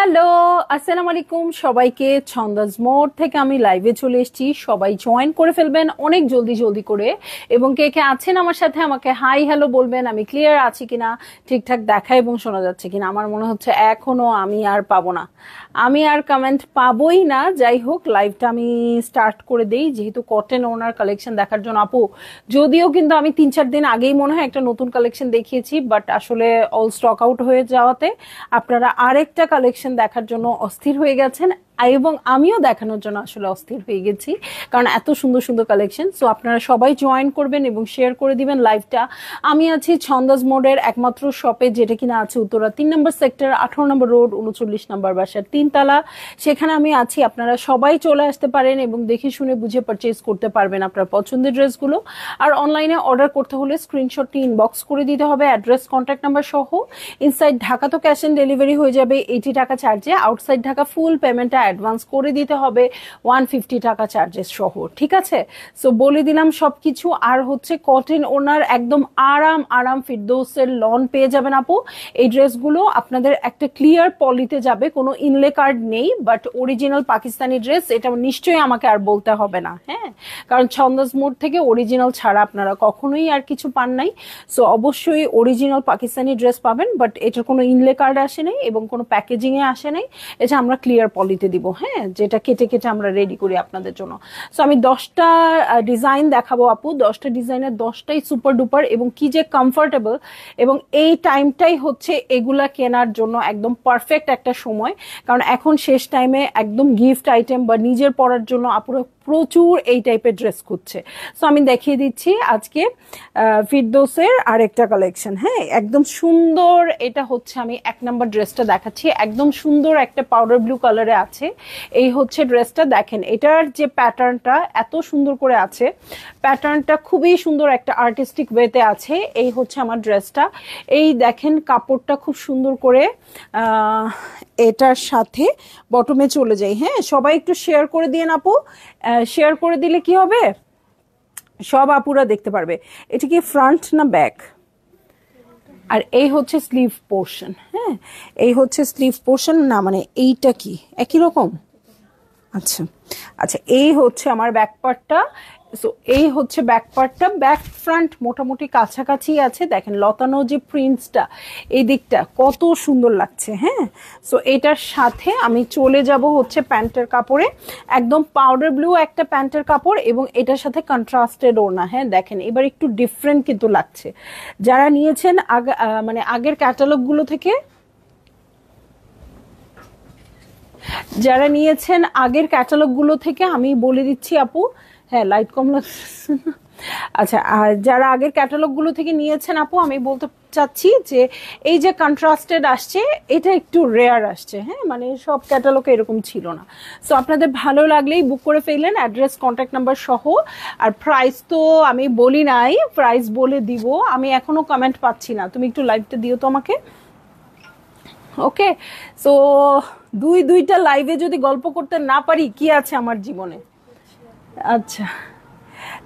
Hello, আসসালামু আলাইকুম সবাইকে। ছন্দাজ মোড থেকে আমি লাইভে চলে এসেছি। সবাই জয়েন করে ফেলবেন অনেক জলদি জলদি করে, এবং কে কে আছেন আমার সাথে আমাকে হাই হ্যালো বলবেন। আমি ক্লিয়ার আছি কিনা, ঠিকঠাক দেখা এবং শোনা যাচ্ছে কিনা। আমার মনে হচ্ছে এখনো আমি আর পাবো না, আমি আর কমেন্ট পাবোই না। যাই হোক, লাইভটা আমি স্টার্ট করে দেই, যেহেতু কটন ওনার কালেকশন দেখার জন্য আপু, যদিও কিন্তু আমি 3-4 দিন আগেই মনে হয় একটা নতুন কালেকশন দেখিয়েছি, বাট আসলে অল স্টক আউট হয়ে যাওয়াতে আপনারা আরেকটা কালেকশন দেখার জন্য অস্থির হয়ে গেছেন, এবং আমিও দেখানোর জন্য আসলে অস্থির হয়ে গেছি, কারণ এত সুন্দর সুন্দর কালেকশন। সো আপনারা সবাই জয়েন করবেন এবং শেয়ার করে দিবেন লাইভটা। আমি আছি ছন্দাজ মোডের একমাত্র শপে, যেটা কিনা আছে উত্তরা 3 নম্বর সেক্টর, 18 নম্বর রোড, 39 নম্বর বাসার 3 তলা। সেখানে আমি আছি। আপনারা সবাই চলে আসতে পারেন এবং দেখে শুনে বুঝে পারচেজ করতে পারবেন আপনার পছন্দের ড্রেসগুলো। আর অনলাইনে অর্ডার করতে হলে স্ক্রিনশটটি ইনবক্স করে দিতে হবে, অ্যাড্রেস, কন্ট্যাক্ট নাম্বার সহ। ইনসাইড ঢাকা তো ক্যাশ অন ডেলিভারি হয়ে যাবে 80 টাকা চার্জে। আউটসাইড ঢাকা ফুল পেমেন্টটা অ্যাডভান্স করে দিতে হবে 150 টাকা চার্জেস সহ। ঠিক আছে, সো বলে দিলাম সবকিছু। আর হচ্ছে কটন ওনার একদম আরাম আরাম ফিরদৌসের লন পেয়ে যাবেন আপু। এই ড্রেসগুলো আপনাদের একটা ক্লিয়ার পলিতে যাবে, কোনো ইনলে কার্ড নেই, বাট অরিজিনাল পাকিস্তানি ড্রেস। এটা নিশ্চয়ই আমাকে আর বলতে হবে না, হ্যাঁ, কারণ ছন্দাজ মোড থেকে অরিজিনাল ছাড়া আপনারা কখনোই আর কিছু পান নাই। সো অবশ্যই অরিজিনাল পাকিস্তানি ড্রেস পাবেন, বাট এটার কোনো ইনলে কার্ড আসে নাই এবং কোনো প্যাকেজিং এ আসে নাই। এটা আমরা ক্লিয়ার পলিতে দিব, হ্যাঁ, যেটা কেটে কেটে আমরা রেডি করি আপনাদের জন্য। সো আমি 10টা ডিজাইন দেখাবো আপু। 10টা ডিজাইনের 10টাই সুপার ডুপার, এবং কি যে কমফোর্টেবল। এবং এই টাইমটাই হচ্ছে এগুলা কেনার জন্য একদম পারফেক্ট একটা সময়, কারণ এখন শেষ টাইমে একদম গিফট আইটেম বা নিজের পরার জন্য আপুরা প্রচুর এই টাইপের ড্রেস খুঁজছে। সো আমি দেখিয়ে দিচ্ছি আজকে ফিরদৌসের আরেকটা কালেকশন। হ্যাঁ, একদম সুন্দর। এটা হচ্ছে আমি 1 নম্বর ড্রেসটা দেখাচ্ছি, একদম সুন্দর একটা পাউডার ব্লু কালারে আছে। এই হচ্ছে ড্রেসটা, দেখেন এটার যে প্যাটার্নটা এত সুন্দর করে আছে, প্যাটার্নটা খুবই সুন্দর একটা আর্টিস্টিক ওয়েতে আছে। এই হচ্ছে আমার ড্রেসটা। এই দেখেন কাপড়টা খুব সুন্দর করে এটার সাথে বটমে চলে যায়। হ্যাঁ, সবাই একটু শেয়ার করে দিয়ে আপু। শেয়ার করে দিলে কি হবে, সব আপুরা দেখতে পারবে। এটা কি ফ্রন্ট না ব্যাক? আর এই হচ্ছে স্লিভ পোর্শন। হ্যাঁ, এই হচ্ছে স্লিভ পোর্শন, না মানে এইটা কি একই রকম? আচ্ছা আচ্ছা, এই হচ্ছে আমার ব্যাক পার্টটা। সো এই হচ্ছে ব্যাক পার্টটা। ব্যাক ফ্রন্ট মোটামুটি কাছাকাছি আছে। দেখেন লতানো যে প্রিন্টসটা, এই দিকটা কত সুন্দর লাগছে। হ্যাঁ, সো এটার সাথে আমি চলে যাব হচ্ছে প্যান্টের কাপড়ে, একদম পাউডার ব্লু একটা প্যান্টের কাপড়, এবং এটার সাথে কন্ট্রাস্টেড ওড়না। হ্যাঁ দেখেন, এবার একটু ডিফারেন্ট কিন্তু লাগছে। যারা নিয়েছেন মানে আগের ক্যাটালগুলো থেকে, যারা নিয়েছেন আগের ক্যাটালগুলো থেকে, আমি বলে দিচ্ছি আপু। হ্যাঁ, লাইট কম লাগছে। আচ্ছা, আর যারা আগের ক্যাটালগুলো থেকে নিয়েছেন আপু, আমি বলতে চাচ্ছি যে এই যে কন্ট্রাস্টেড আসছে, এটা একটু রেয়ার আসছে। হ্যাঁ, মানে সব ক্যাটালগে এরকম ছিল না। সো আপনাদের ভালো লাগলেই বুক করে ফেললেন, অ্যাড্রেস, কন্ট্যাক্ট নাম্বার সহ। আর প্রাইস তো আমি বলি নাই, প্রাইস বলে দিব। আমি এখনো কমেন্ট পাচ্ছি না, তুমি একটু লাইভটা দিও তো আমাকে। ওকে, সো দুইটা লাইভে যদি গল্প করতে না পারি, কি আছে আমার জীবনে। আচ্ছা,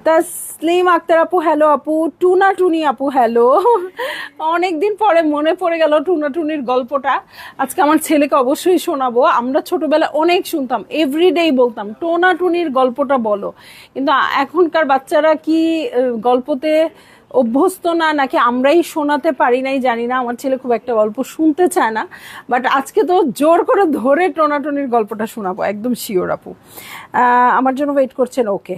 তাসলিম আক্তার আপু হ্যালো আপু। টুনা টুনি আপু হ্যালো। অনেকদিন পরে মনে পড়ে গেল টুনা টুনির গল্পটা। আজকে আমার ছেলেকে অবশ্যই শোনাবো। আমরা ছোটবেলায় অনেক শুনতাম, এভরিডেই বলতাম টোনা টুনির গল্পটা বলো, কিন্তু এখনকার বাচ্চারা কি গল্পতে অভ্যস্ত না, নাকি আমরাই শোনাতে পারি নাই জানি না। আমার ছেলে খুব একটা গল্প শুনতে চায় না, বাট আজকে তো জোর করে ধরে টোনাটনির গল্পটা শোনাবো, একদম শিওর আপু। আমার জন্য ওয়েট করছেন। ওকে,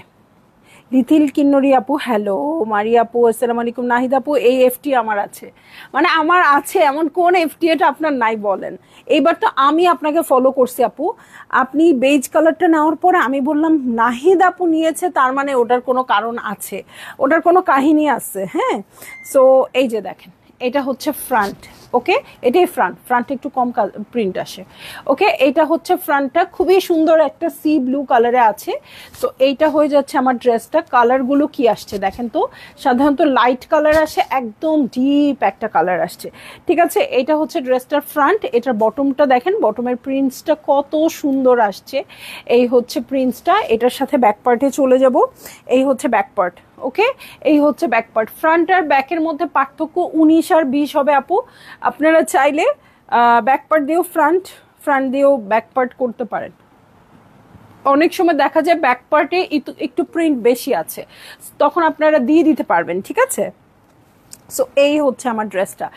লিথিল কিন্নরি আপু হ্যালো। মারি আপু আসসালামু আলাইকুম। নাহিদ আপু, এই এফটি আমার আছে, মানে আমার আছে এমন কোন এফটি এটা আপনার নাই বলেন? এইবার তো আমি আপনাকে ফলো করছি আপু। আপনি বেজ কালারটা নেওয়ার পরে আমি বললাম নাহিদ আপু নিয়েছে, তার মানে ওটার কোনো কারণ আছে, ওটার কোনো কাহিনী আছে। হ্যাঁ, সো এই যে দেখেন, এটা হচ্ছে ফ্রন্ট। ওকে, এটাই ফ্রন্ট একটু কম প্রিন্ট আসে। ওকে, এটা হচ্ছে ফ্রন্টটা, খুবই সুন্দর একটা সি ব্লু কালারে আছে। সো এইটা হয়ে যাচ্ছে আমার ড্রেসটা। কালারগুলো কি আসছে দেখেন তো, সাধারণত লাইট কালার আসে, একদম ডিপ একটা কালার আসছে। ঠিক আছে, এটা হচ্ছে ড্রেসটার ফ্রন্ট। এটার বটমটা দেখেন, বটমের প্রিন্টসটা কত সুন্দর আসছে। এই হচ্ছে প্রিন্টসটা। এটার সাথে ব্যাক পার্টে চলে যাব। এই হচ্ছে ব্যাক পার্ট। ওকে, এই হচ্ছে ব্যাক পার্ট। ফ্রন্ট আর ব্যাকের মধ্যে পার্থক্য 19 আর 20 হবে আপু। আপনারা চাইলে ব্যাক পার্ট দিয়েও ফ্রন্ট ফ্রন্ট দিয়েও ব্যাক পার্ট করতে পারেন। অনেক সময় দেখা যায় ব্যাক পার্টে একটু প্রিন্ট বেশি আছে, তখন আপনারা দিয়ে দিতে পারবেন, ঠিক আছে। সো এই হচ্ছে আমার ড্রেসটা,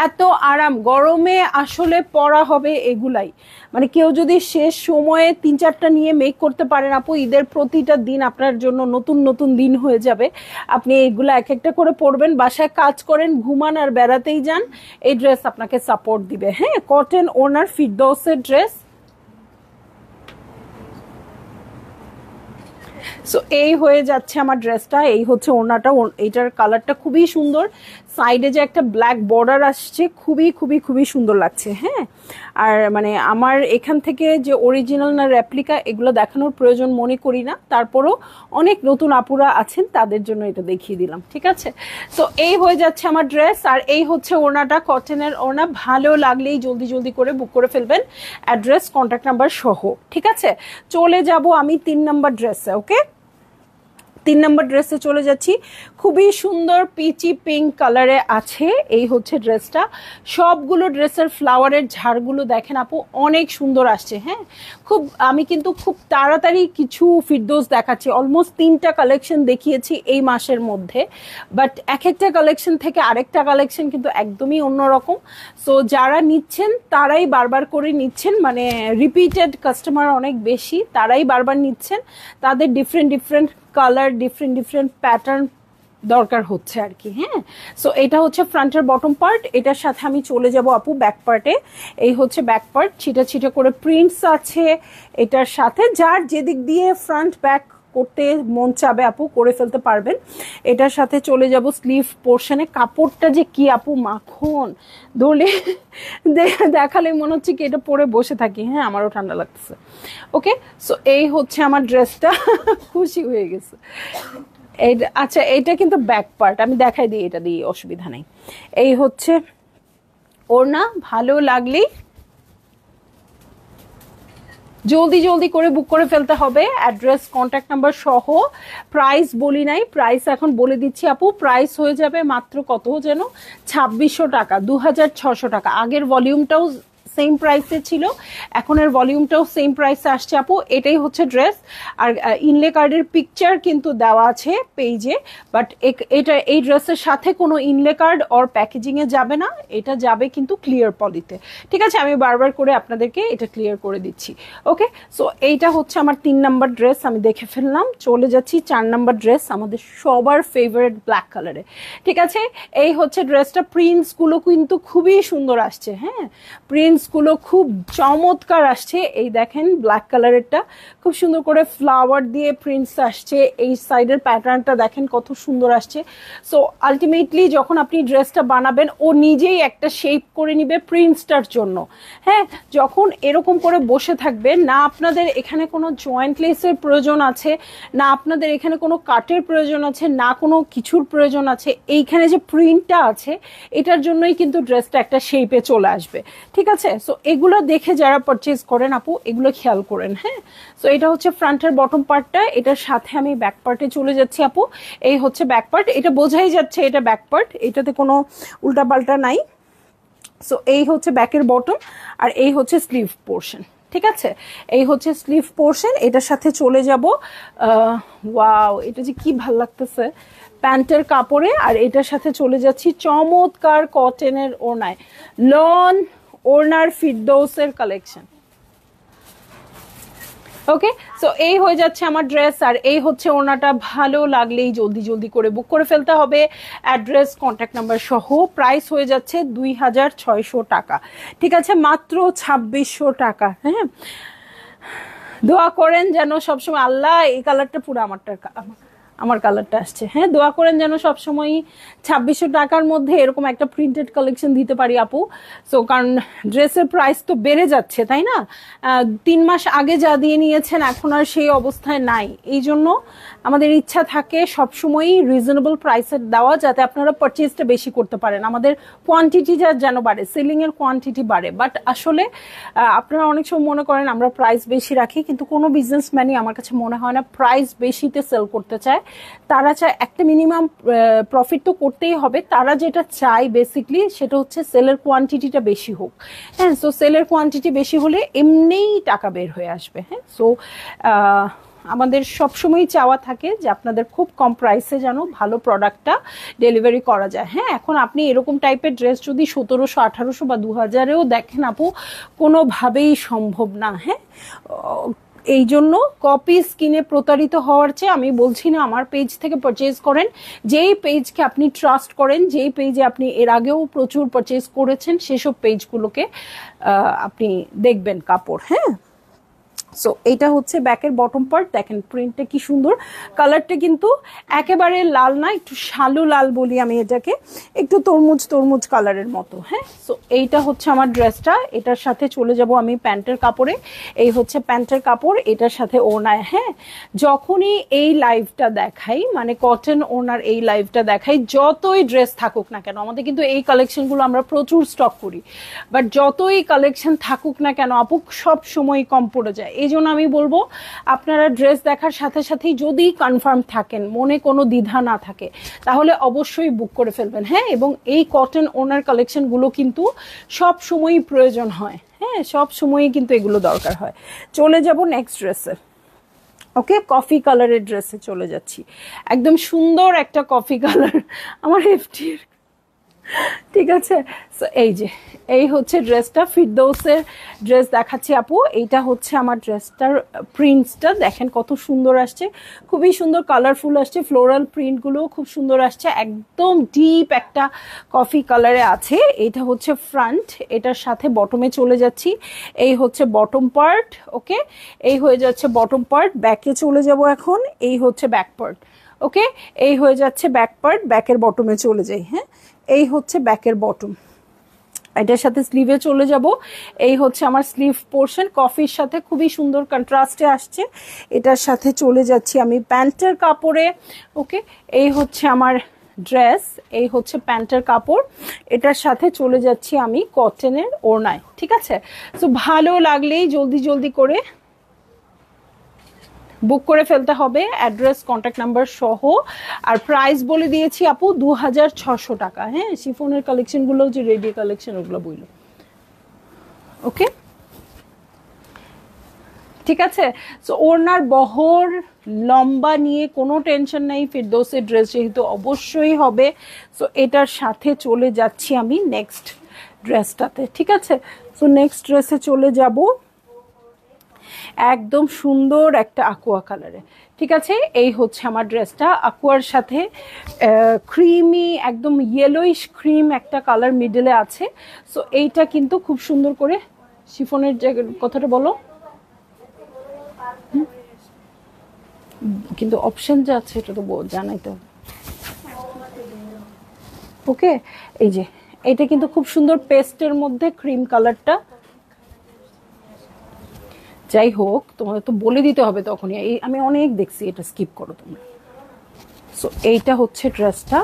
এত আরাম, গরমে আসলে পরা হবে এগুলাই। মানে কেউ যদি শেষ সময়ে 3-4টা নিয়ে মেক করতে পারেন আপু, ঈদের প্রতিটা দিন আপনার জন্য নতুন নতুন দিন হয়ে যাবে। আপনি এইগুলো এক একটা করে পরবেন, বাসায় কাজ করেন, ঘুমান আর বেড়াতেই যান, এই ড্রেস আপনাকে সাপোর্ট দিবে। হ্যাঁ, কটন ওনার ফিরদৌসের ড্রেস। সো এই হয়ে যাচ্ছে আমার ড্রেসটা, এই হচ্ছে ওড়নাটা, এইটার কালারটা খুবই সুন্দর, সাইডে যে একটা ব্ল্যাক বর্ডার আসছে, খুবই খুবই খুবই সুন্দর লাগছে। হ্যাঁ, আর মানে আমার এখান থেকে যে অরিজিনাল না রেপ্লিকা এগুলো দেখানোর প্রয়োজন মনে করি না, তারপরও অনেক নতুন আপুরা আছেন তাদের জন্য এটা দেখিয়ে দিলাম, ঠিক আছে। সো এই হয়ে যাচ্ছে আমার ড্রেস, আর এই হচ্ছে ওড়নাটা, কটনের ওড়না। ভালো লাগলেই জলদি জলদি করে বুক করে ফেলবেন, অ্যাড্রেস কন্ট্যাক্ট নাম্বার সহ, ঠিক আছে। চলে যাব আমি 3 নাম্বার ড্রেসে। ওকে, 3 নম্বর ড্রেসে চলে যাচ্ছি, খুবই সুন্দর পিচি পিঙ্ক কালারে আছে। এই হচ্ছে ড্রেসটা, সবগুলো ড্রেসের ফ্লাওয়ারের ঝাড়গুলো দেখেন আপু, অনেক সুন্দর আসছে। হ্যাঁ, আমি কিন্তু খুব তাড়াতাড়ি কিছু ফিরদৌস দেখাচ্ছি, অলমোস্ট 3টা কালেকশন দেখিয়েছি এই মাসের মধ্যে, বাট এক একটা কালেকশন থেকে আরেকটা কালেকশন কিন্তু একদমই অন্যরকম। সো যারা নিচ্ছেন তারাই বারবার করে নিচ্ছেন, মানে রিপিটেড কাস্টমার অনেক বেশি, তারাই বারবার নিচ্ছেন, তাদের different different colour, different different pattern দরকার হচ্ছে আর কি। হ্যাঁ, সো এটা হচ্ছে ফ্রন্টের বটম পার্ট, এটার সাথে আমি চলে যাব আপু ব্যাক পার্টে। এই হচ্ছে ব্যাক পার্ট, ছিটা ছিটা করে প্রিন্টস আছে এটার সাথে, যার যেদিক দিয়ে ফ্রন্ট ব্যাক করতে মন চাবে আপু করে ফেলতে পারবেন। এটার সাথে চলে যাব স্লিভ পোর্শনে, কাপড়টা যে কি আপু মাখন, ধরলে দেখালে মনে হচ্ছে কি এটা পরে বসে থাকি। হ্যাঁ, আমারও ঠান্ডা লাগতেছে। ওকে, সো এই হচ্ছে আমার ড্রেসটা, খুশি হয়ে গেছে। আচ্ছা, এটা কিন্তু ব্যাক পার্ট, আমি দেখাই দিই, এটা দিয়ে অসুবিধা নেই। এই হচ্ছে ওড়না, ভালো লাগলেই জলদি জলদি করে বুক করে ফেলতে হবে, অ্যাড্রেস কন্ট্যাক্ট নাম্বার সহ। প্রাইস বলি নাই, প্রাইস এখন বলে দিচ্ছি আপু, প্রাইস হয়ে যাবে মাত্র কত যেন 2600 টাকা, 2600 টাকা। আগের ভলিউমটাও সেম প্রাইসে ছিল, এখনের ভলিউমটাও সেম প্রাইসে আসছে আপু। এটাই হচ্ছে ড্রেস, আর ইনলে কার্ডের পিকচার কিন্তু দেওয়া আছে পেজে, বাট এটা এই ড্রেসের সাথে কোনো ইনলে কার্ড ওর প্যাকেজিংয়ে যাবে না, এটা যাবে কিন্তু ক্লিয়ার পলিতে, ঠিক আছে। আমি বারবার করে আপনাদেরকে এটা ক্লিয়ার করে দিচ্ছি। ওকে, সো এইটা হচ্ছে আমার 3 নাম্বার ড্রেস, আমি দেখে ফেললাম। চলে যাচ্ছি 4 নাম্বার ড্রেস, আমাদের সবার ফেভারিট ব্ল্যাক কালারে, ঠিক আছে। এই হচ্ছে ড্রেসটা, প্রিন্টসগুলো কিন্তু খুবই সুন্দর আসছে। হ্যাঁ, প্রিন্টসগুলো খুব চমৎকার আসছে। এই দেখেন ব্ল্যাক কালারেরটা খুব সুন্দর করে ফ্লাওয়ার দিয়ে প্রিন্টস আসছে, এই সাইডের প্যাটার্নটা দেখেন কত সুন্দর আসছে। সো আলটিমেটলি যখন আপনি ড্রেসটা বানাবেন, ও নিজেই একটা শেপ করে নিবে প্রিন্টসটার জন্য। হ্যাঁ, যখন এরকম করে বসে থাকবে না, আপনাদের এখানে কোনো জয়েন্ট লেসের প্রয়োজন আছে না, আপনাদের এখানে কোনো কাটের প্রয়োজন আছে না, কোনো কিছুর প্রয়োজন আছে, এইখানে যে প্রিন্টটা আছে এটার জন্যই কিন্তু ড্রেসটা একটা শেপে চলে আসবে, ঠিক আছে। সো এগুলো দেখে যারা পারচেজ করেন আপু, এগুলো খেয়াল করেন। হ্যাঁ, সো এটা হচ্ছে ফ্রন্টের বটম পার্টটা, এটার সাথে আমি ব্যাক পার্টে চলে যাচ্ছি আপু। এই হচ্ছে ব্যাক পার্ট, এটা বোঝাই যাচ্ছে এটা ব্যাক পার্ট, এটাতে কোনো উল্টাপাল্টা নাই। সো এই হচ্ছে ব্যাকের বটম, আর এই হচ্ছে স্লিভ পোর্শন, ঠিক আছে। এই হচ্ছে স্লিভ পোর্শন, এটার সাথে চলে যাব, ওয়াও এটা যে কি ভাল লাগতেছে প্যান্টের কাপড়ে, আর এটার সাথে চলে যাচ্ছি চমৎকার কটনের ওড়নায়, লন ওড়নার ফিরদৌসের কালেকশন। ওকে, সো এই হয়ে যাচ্ছে আমার ড্রেস, আর এই হচ্ছে ওড়নাটা। ভালো লাগলেই জলদি জলদি করে বুক করে ফেলতে হবে, অ্যাড্রেস কন্ট্যাক্ট নাম্বার সহ। প্রাইস হয়ে যাচ্ছে 2600 টাকা, ঠিক আছে, মাত্র 2600 টাকা। হ্যাঁ, দোয়া করেন যেন সবসময়, আল্লাহ এই কালারটা পুরো আমার কালারটা আসছে। হ্যাঁ, দোয়া করেন যেন সবসময় 2600 টাকার মধ্যে এরকম একটা প্রিন্টেড কালেকশন দিতে পারি আপু। সো কারণ ড্রেসের প্রাইস তো বেড়ে যাচ্ছে, তাই না? 3 মাস আগে যা দিয়ে নিয়েছেন এখন আর সেই অবস্থায় নাই, এই জন্য আমাদের ইচ্ছা থাকে সবসময়ই রিজনেবল প্রাইসের দেওয়া, যাতে আপনারা পারচেজটা বেশি করতে পারেন, আমাদের কোয়ান্টিটিটা যেন বাড়ে, সেলিংয়ের কোয়ান্টিটি বাড়ে। বাট আসলে আপনারা অনেক সময় মনে করেন আমরা প্রাইস বেশি রাখি, কিন্তু কোনো বিজনেসম্যানই আমার কাছে মনে হয় না প্রাইস বেশিতে সেল করতে চায়। তারা চায় একটা মিনিমাম প্রফিট তো করতেই হবে, তারা যেটা চায় বেসিকলি সেটা হচ্ছে সেলের কোয়ান্টিটিটা বেশি হোক। হ্যাঁ, সো সেলের কোয়ান্টিটি বেশি হলে এমনিই টাকা বের হয়ে আসবে। হ্যাঁ, সো আমাদের সবসময় চাওয়া থাকে যে আপনাদের খুব কম প্রাইসে যেন ভালো প্রোডাক্টটা ডেলিভারি করা যায়। হ্যাঁ, এখন আপনি এরকম টাইপের ড্রেস যদি 1700, 1800 বা 2000-এও দেখেন আপু, কোনোভাবেই সম্ভব না। হ্যাঁ, এই জন্য কপি স্কিনে প্রতারিত হওয়ার চেয়ে আমি বলছি না আমার পেজ থেকে পারচেজ করেন। যেই পেজকে আপনি ট্রাস্ট করেন, যেই পেজে আপনি এর আগেও প্রচুর পারচেজ করেছেন, সেসব পেজগুলোকে আপনি দেখবেন কাপড়। হ্যাঁ, সো এটা হচ্ছে ব্যাকের বটম পার্ট। দেখেন প্রিন্টটা কি সুন্দর, কালারটা কিন্তু একেবারে লাল না, একটু শালু লাল বলি আমি এটাকে, একটু তরমুজ তরমুজ কালারের মতো। হ্যাঁ, সো এইটা হচ্ছে আমার ড্রেসটা। এটার সাথে চলে যাব আমি প্যান্টের কাপড়ে। এই হচ্ছে প্যান্টের কাপড়, এটার সাথে ওড়নায়। হ্যাঁ, যখনই এই লাইভটা দেখাই, মানে কটন ওড়নার এই লাইভটা দেখাই, যতই ড্রেস থাকুক না কেন, আমাদের কিন্তু এই কালেকশনগুলো আমরা প্রচুর স্টক করি, বাট যতই কালেকশন থাকুক না কেন আপু, সব সময় কম পড়ে যায়। এই জন্য আমি বলবো আপনারা ড্রেস দেখার সাথে সাথেই যদি কনফার্ম থাকেন, মনে কোনো দ্বিধা না থাকে, তাহলে অবশ্যই বুক করে ফেলবেন। হ্যাঁ, এবং এই কটন ওনার কালেকশনগুলো কিন্তু সব সময়ই প্রয়োজন হয়। হ্যাঁ, সব সময়ই কিন্তু এগুলো দরকার হয়। চলে যাব নেক্সট ড্রেসে। ওকে, কফি কালারের ড্রেসে চলে যাচ্ছি। একদম সুন্দর একটা কফি কালার, আমার এফটির। ঠিক আছে, এই যে এই হচ্ছে ড্রেসটা, ফিরদৌসের ড্রেস দেখাচ্ছি আপু। এইটা হচ্ছে আমার ড্রেসটার প্রিন্টসটা, দেখেন কত সুন্দর আসছে, খুবই সুন্দর কালারফুল আসছে, ফ্লোরাল প্রিন্টগুলো খুব সুন্দর আসছে, একদম ডিপ একটা কফি কালারে আছে। এটা হচ্ছে ফ্রন্ট, এটার সাথে বটমে চলে যাচ্ছি। এই হচ্ছে বটম পার্ট। ওকে, এই হয়ে যাচ্ছে বটম পার্ট। ব্যাকে চলে যাব এখন, এই হচ্ছে ব্যাক পার্ট। ওকে, এই হয়ে যাচ্ছে ব্যাক পার্ট, ব্যাকের বটমে চলে যাই। হ্যাঁ, এই হচ্ছে ব্যাকের বটম। এটার সাথে স্লিভে চলে যাব। এই হচ্ছে আমার স্লিভ পোর্শন, কফির সাথে খুবই সুন্দর কন্ট্রাস্টে আসছে। এটার সাথে চলে যাচ্ছি আমি প্যান্টের কাপড়ে। ওকে, এই হচ্ছে আমার ড্রেস, এই হচ্ছে প্যান্টের কাপড়। এটার সাথে চলে যাচ্ছি আমি কটনের ওড়নায়। ঠিক আছে, তো ভালো লাগলেই জলদি জলদি করে বুক করে ফেলতে হবে, অ্যাড্রেস কন্ট্যাক্ট নাম্বার সহ। আর প্রাইস বলে দিয়েছি আপু 2600 টাকা। হ্যাঁ, শিফনের কালেকশনগুলো যে রেডি কালেকশন ওগুলো বইল। ওকে, ঠিক আছে। সো ওড়নার বহর লম্বা নিয়ে কোনো টেনশন নেই, ফিরদৌসের ড্রেস যেহেতু অবশ্যই হবে। সো এটার সাথে চলে যাচ্ছি আমি নেক্সট ড্রেসটাতে। ঠিক আছে, সো নেক্সট ড্রেসে চলে যাব একদম সুন্দর একটা aqua কালারে। ঠিক আছে, এই হচ্ছে আমার ড্রেসটা, aquaর সাথে ক্রিমি, একদম ইয়েলোইশ ক্রিম একটা কালার মিডলে আছে। সো এইটা কিন্তু খুব সুন্দর করে শিফনের কথাটা বলো, কিন্তু অপশন যে আছে এটা তো জানাই তো। ওকে, এই যে এটা কিন্তু খুব সুন্দর পেস্টের মধ্যে ক্রিম কালারটা। যাই হোক, তোমাদের তো বলে দিতে হবে তখনই, এই আমি অনেক দেখছি, এটা স্কিপ করো তোমরা। সো এইটা হচ্ছে ড্রেসটা।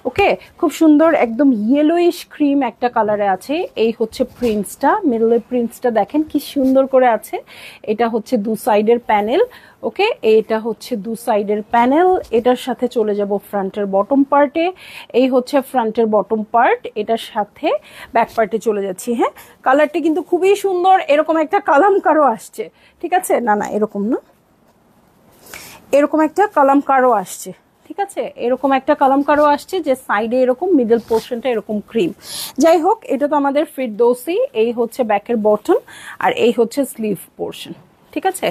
ওকে, খুব সুন্দর একদম ইয়েলোইশ ক্রিম একটা কালারে আছে। এই হচ্ছে প্রিন্টসটা, মিডলের প্রিন্টসটা দেখেন কি সুন্দর করে আছে। এটা হচ্ছে দু সাইডের প্যানেল। ওকে, এটা হচ্ছে দু সাইডের প্যানেল। এটার সাথে চলে যাব ফ্রন্টের বটম পার্টে। এই হচ্ছে ফ্রন্টের বটম পার্ট, এটার সাথে ব্যাক পার্টে চলে যাচ্ছি। হ্যাঁ, কালারটা কিন্তু খুবই সুন্দর, এরকম একটা কালামকারও আসছে। ঠিক আছে, না না এরকম না, এরকম একটা কালামকারও আসছে। ঠিক আছে, এরকম একটা কালামকারও আসছে যে সাইডে এরকম, মিডল পোর্শনটা এরকম ক্রিম। যাই হোক, এটা তো আমাদের ফিরদৌসি। এই হচ্ছে ব্যাকের বটম, আর এই হচ্ছে স্লিভ পোর্শন। ঠিক আছে,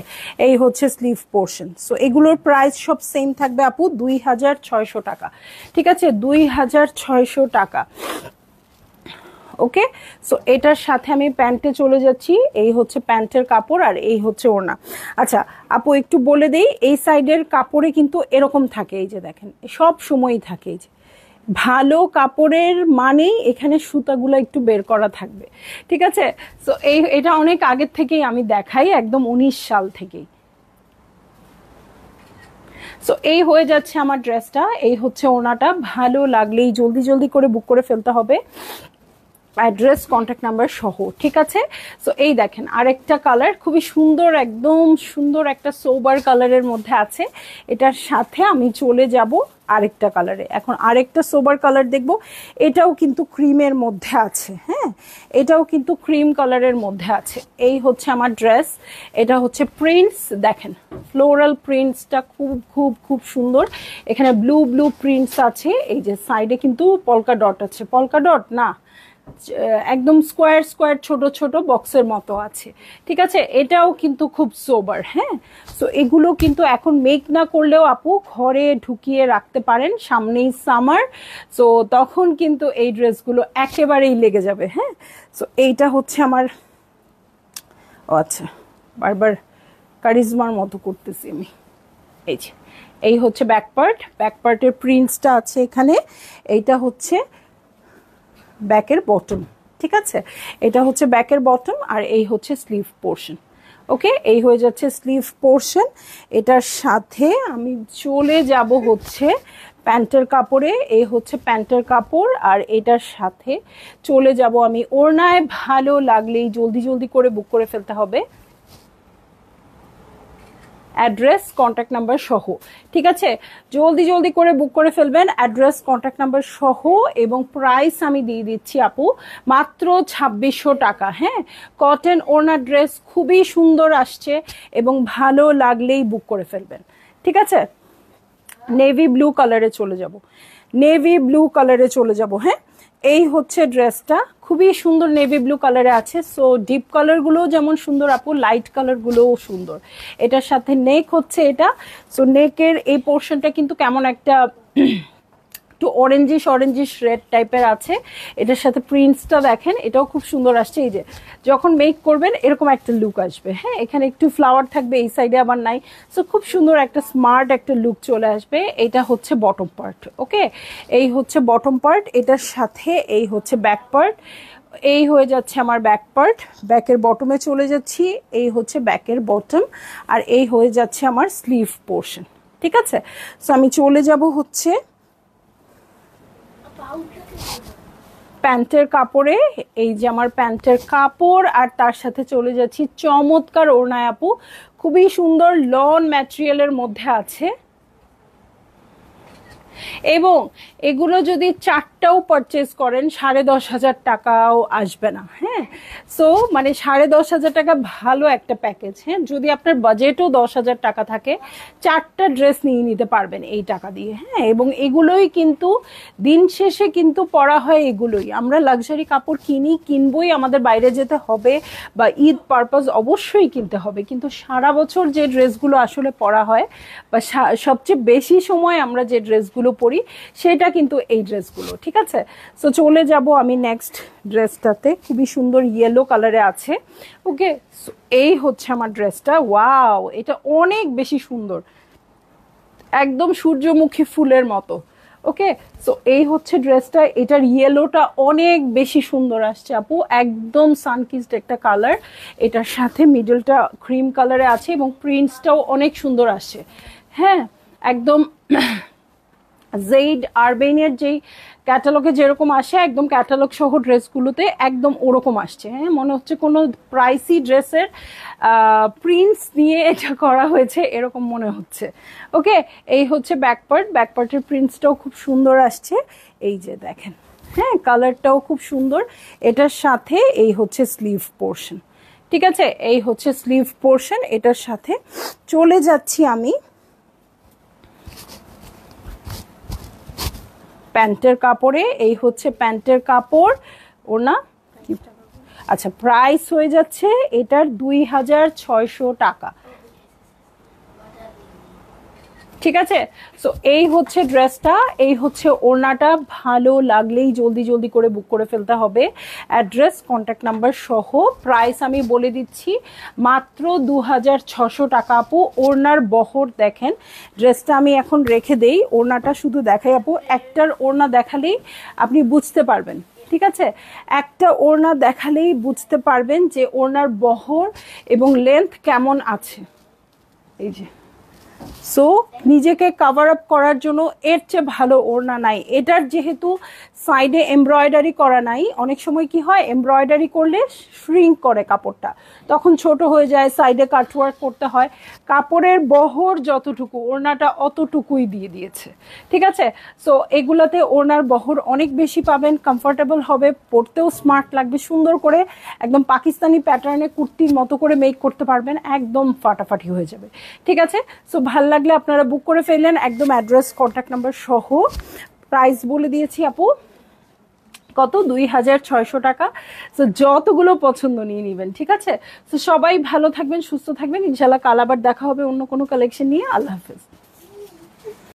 এই হচ্ছে স্লিভ পোর্শন। সো এগুলোর প্রাইস সব সেম থাকবে আপু, 2600 টাকা। ঠিক আছে, 2600 টাকা। ওকে, সো এটার সাথে আমি প্যান্টে চলে যাচ্ছি। এই হচ্ছে প্যান্টের কাপড়, আর এই হচ্ছে ওড়না। আচ্ছা আপু, একটু বলে দেই, এই সাইডের কাপড়ে কিন্তু এরকম থাকে, এই যে দেখেন সব সময়ই থাকে। এই যে ভালো কাপড়ের মানেই এখানে সুতাগুলো একটু বের করা থাকবে। ঠিক আছে, সো এটা অনেক আগের থেকেই আমি দেখাই, একদম 19 সাল থেকেই। সো এই হয়ে যাচ্ছে আমার ড্রেসটা, এই হচ্ছে ওড়নাটা। ভালো লাগলেই জলদি জলদি করে বুক করে ফেলতে হবে। অ্যাড্রেস কন্ট্যাক্ট নাম্বার সহ, ঠিক আছে। সো এই দেখেন আরেকটা কালার, খুবই সুন্দর, একদম সুন্দর একটা সোবার কালারের মধ্যে আছে। এটার সাথে আমি চলে যাব আরেকটা কালারে। এখন আরেকটা সোবার কালার দেখব, এটাও কিন্তু ক্রিমের মধ্যে আছে। হ্যাঁ, এটাও কিন্তু ক্রিম কালারের মধ্যে আছে। এই হচ্ছে আমার ড্রেস, এটা হচ্ছে প্রিন্টস, দেখেন ফ্লোরাল প্রিন্টসটা খুব খুব খুব সুন্দর। এখানে ব্লু ব্লু প্রিন্টস আছে, এই যে সাইডে কিন্তু পলকা ডট আছে, পলকা ডট না, একদম স্কোয়ার স্কোয়ার ছোট ছোট বক্সের মতো আছে, ঠিক আছে। এটাও কিন্তু খুব সোবার। হ্যাঁ, সো এগুলো কিন্তু এখন মেক না করলেও আপু ঘরে ঢুকিয়ে রাখতে পারেন, সামনেই সামার, সো তখন কিন্তু এই ড্রেসগুলো একেবারেই লেগে যাবে। হ্যাঁ, সো এইটা হচ্ছে আমার, ও আচ্ছা বারবার কারিজমার মতো করতেছি আমি। এই যে এই হচ্ছে ব্যাক পার্ট, ব্যাক পার্টের প্রিন্টসটা আছে এখানে। এইটা হচ্ছে ব্যাকের বটম, ঠিক আছে। এটা হচ্ছে ব্যাকের বটম, আর এই হচ্ছে স্লিভ পোর্শন। ওকে, এই হয়ে যাচ্ছে স্লিভ পোর্শন। এটার সাথে আমি চলে যাব হচ্ছে প্যান্টের কাপড়ে, এই হচ্ছে প্যান্টের কাপড়, আর এটার সাথে চলে যাব আমি ওড়নায়। ভালো লাগলেই জলদি জলদি করে বুক করে ফেলতে হবে, অ্যাড্রেস কন্ট্যাক্ট নাম্বার সহ, ঠিক আছে। জলদি জলদি করে বুক করে ফেলবেন, অ্যাড্রেস কন্ট্যাক্ট নাম্বার সহ। এবং প্রাইস আমি দিয়ে দিচ্ছি আপু মাত্র 2600 টাকা। হ্যাঁ, কটন ওড়না ড্রেস খুবই সুন্দর আসছে, এবং ভালো লাগলেই বুক করে ফেলবেন, ঠিক আছে। নেভি ব্লু কালারে চলে যাব, নেভি ব্লু কালারে চলে যাব। হ্যাঁ, এই হচ্ছে ড্রেসটা, খুবই সুন্দর নেভি ব্লু কালারে আছে। সো ডিপ কালারগুলোও যেমন সুন্দর আপু, লাইট কালারগুলোও সুন্দর। এটার সাথে নেক হচ্ছে এটা। সো নেকের এই পোর্শনটা কিন্তু কেমন একটা একটু অরেঞ্জিশ অরেঞ্জিশ রেড টাইপের আছে। এটার সাথে প্রিন্টসটা দেখেন, এটাও খুব সুন্দর আসছে। এই যে যখন মেক করবেন এরকম একটা লুক আসবে। হ্যাঁ, এখানে একটু ফ্লাওয়ার থাকবে, এই সাইডে আবার নাই। সো খুব সুন্দর একটা স্মার্ট একটা লুক চলে আসবে। এটা হচ্ছে বটম পার্ট। ওকে, এই হচ্ছে বটম পার্ট, এটার সাথে এই হচ্ছে ব্যাক পার্ট। এই হয়ে যাচ্ছে আমার ব্যাক পার্ট, ব্যাকের বটমে চলে যাচ্ছি, এই হচ্ছে ব্যাকের বটম, আর এই হয়ে যাচ্ছে আমার স্লিভ পোর্শন, ঠিক আছে। সো আমি চলে যাব হচ্ছে প্যান্টের কাপড়ে। এই যে আমার প্যান্টের কাপড়, আর তার সাথে চলে যাচ্ছি চমৎকার ওড়নায় আপু, খুবই সুন্দর লন ম্যাটেরিয়ালের মধ্যে আছে। এবং এগুলো যদি চারটাও পারচেজ করেন 10,500 টাকাও আসবে না। হ্যাঁ, সো মানে 10,500 টাকা ভালো একটা প্যাকেজ। হ্যাঁ, যদি আপনার বাজেটও 10,000 টাকা থাকে, চারটা ড্রেস নিয়ে নিতে পারবেন এই টাকা দিয়ে। হ্যাঁ, এবং এগুলোই কিন্তু দিন শেষে কিন্তু পরা হয় এগুলোই। আমরা লাক্সারি কাপড় কিনবই, আমাদের বাইরে যেতে হবে বা ঈদ পারপাস অবশ্যই কিনতে হবে, কিন্তু সারা বছর যে ড্রেসগুলো আসলে পরা হয় বা সবচেয়ে বেশি সময় আমরা যে ড্রেসগুলো পরি সেটা কিন্তু এই ড্রেসগুলো, ঠিক আছে। সো চলে যাব আমি নেক্সট ড্রেসটাতে, খুবই সুন্দর ইয়েলো কালারে আছে। ওকে, এই হচ্ছে আমার ড্রেসটা। ওয়াও, এটা অনেক বেশি সুন্দর, একদম সূর্যমুখী ফুলের মতো। ওকে, সো এই হচ্ছে ড্রেসটা, এটার ইয়েলোটা অনেক বেশি সুন্দর আসছে আপু, একদম সানকিসড একটা কালার। এটার সাথে মিডলটা ক্রিম কালারে আছে, এবং প্রিন্টসটাও অনেক সুন্দর আসছে। হ্যাঁ, একদম জেড আরবেনিয়ার যেই ক্যাটালগে যেরকম আসে, একদম ক্যাটালগ সহ ড্রেসগুলোতে একদম ওরকম আসছে। হ্যাঁ, মনে হচ্ছে কোনো প্রাইসি ড্রেসের প্রিন্টস নিয়ে এটা করা হয়েছে, এরকম মনে হচ্ছে। ওকে, এই হচ্ছে ব্যাক পার্ট, ব্যাক পার্টের প্রিন্টসটাও খুব সুন্দর আসছে। এই যে দেখেন, হ্যাঁ, কালারটাও খুব সুন্দর। এটার সাথে এই হচ্ছে স্লিভ পোর্শন, ঠিক আছে। এই হচ্ছে স্লিভ পোর্শন। এটার সাথে চলে যাচ্ছি আমি প্যান্টের কাপড়ে। এই হচ্ছে প্যান্টের কাপড়, ওনা আচ্ছা প্রাইস হয়ে যাচ্ছে এটার 2,600 টাকা, ঠিক আছে। সো এই হচ্ছে ড্রেসটা, এই হচ্ছে ওড়নাটা। ভালো লাগলেই জলদি জলদি করে বুক করে ফেলতে হবে, অ্যাড্রেস কন্ট্যাক্ট নাম্বার সহ। প্রাইস আমি বলে দিচ্ছি মাত্র 2,600 টাকা আপু। ওড়নার বহর দেখেন, ড্রেসটা আমি এখন রেখে দেই, ওড়নাটা শুধু দেখাই আপু। একটার ওড়না দেখালেই আপনি বুঝতে পারবেন, ঠিক আছে। একটা ওড়না দেখালেই বুঝতে পারবেন যে ওড়নার বহর এবং লেন্থ কেমন আছে। এই যে সো নিজেকে কাভার আপ করার জন্য এর চেয়ে ভালো ওড়না নাই। এটার যেহেতু সাইডে এমব্রয়ডারি করা নাই, অনেক সময় কি হয় এমব্রয়ডারি করলে শ্রিঙ্ক করে কাপড়টা, তখন ছোট হয়ে যায়, সাইডে কাটওয়ার্ক করতে হয়। কাপড়ের বহর যতটুকু ওড়নাটা অতটুকুই দিয়ে দিয়েছে, ঠিক আছে। সো এগুলাতে ওড়নার বহর অনেক বেশি পাবেন, কমফোর্টেবল হবে, পরতেও স্মার্ট লাগবে, সুন্দর করে একদম পাকিস্তানি প্যাটার্নে কুর্তির মতো করে মেক করতে পারবেন, একদম ফাটাফাটি হয়ে যাবে, ঠিক আছে। সো ভাল লাগলে আপনারা বুক করে ফেললেন, একদম অ্যাড্রেস কন্ট্যাক্ট নাম্বার সহ। প্রাইস বলে দিয়েছি আপু, কত, 2600 টাকা। তো যতগুলো পছন্দ নিয়ে নেবেন, ঠিক আছে। তো সবাই ভালো থাকবেন, সুস্থ থাকবেন, ইনশাল্লাহ কাল আবার দেখা হবে অন্য কোনো কালেকশন নিয়ে। আল্লাহ হাফেজ।